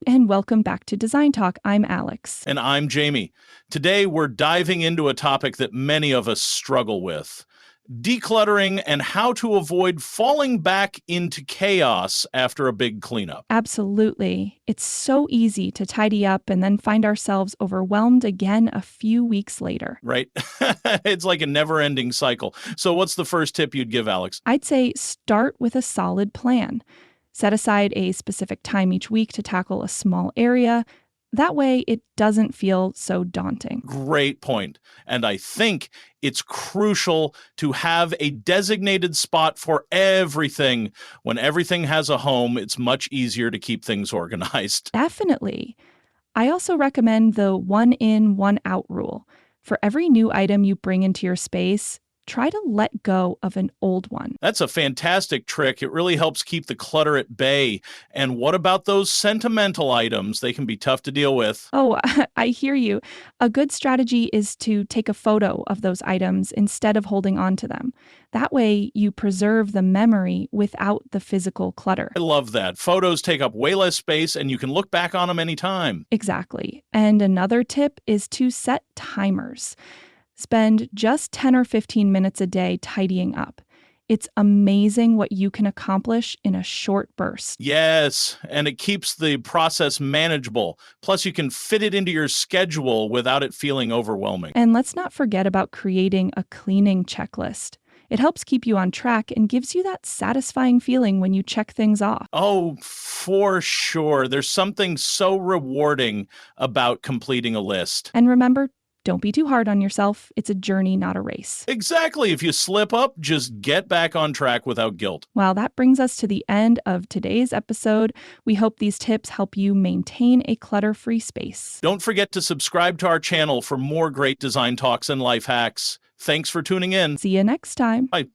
And welcome back to Design Talk. I'm Alex. And I'm Jamie. Today, we're diving into a topic that many of us struggle with: decluttering and how to avoid falling back into chaos after a big cleanup. Absolutely. It's so easy to tidy up and then find ourselves overwhelmed again a few weeks later. Right? It's like a never-ending cycle. So what's the first tip you'd give, Alex? I'd say start with a solid plan. Set aside a specific time each week to tackle a small area. That way, it doesn't feel so daunting. Great point. And I think it's crucial to have a designated spot for everything. When everything has a home, it's much easier to keep things organized. Definitely. I also recommend the one in, one out rule. For every new item you bring into your space, try to let go of an old one. That's a fantastic trick. It really helps keep the clutter at bay. And what about those sentimental items? They can be tough to deal with. Oh, I hear you. A good strategy is to take a photo of those items instead of holding on to them. That way, you preserve the memory without the physical clutter. I love that. Photos take up way less space and you can look back on them anytime. Exactly. And another tip is to set timers. Spend just 10 or 15 minutes a day tidying up. It's amazing what you can accomplish in a short burst. Yes, and it keeps the process manageable. Plus, you can fit it into your schedule without it feeling overwhelming. And let's not forget about creating a cleaning checklist. It helps keep you on track and gives you that satisfying feeling when you check things off. Oh, for sure. There's something so rewarding about completing a list. And remember, don't be too hard on yourself. It's a journey, not a race. Exactly. If you slip up, just get back on track without guilt. Well, that brings us to the end of today's episode. We hope these tips help you maintain a clutter-free space. Don't forget to subscribe to our channel for more great design talks and life hacks. Thanks for tuning in. See you next time. Bye.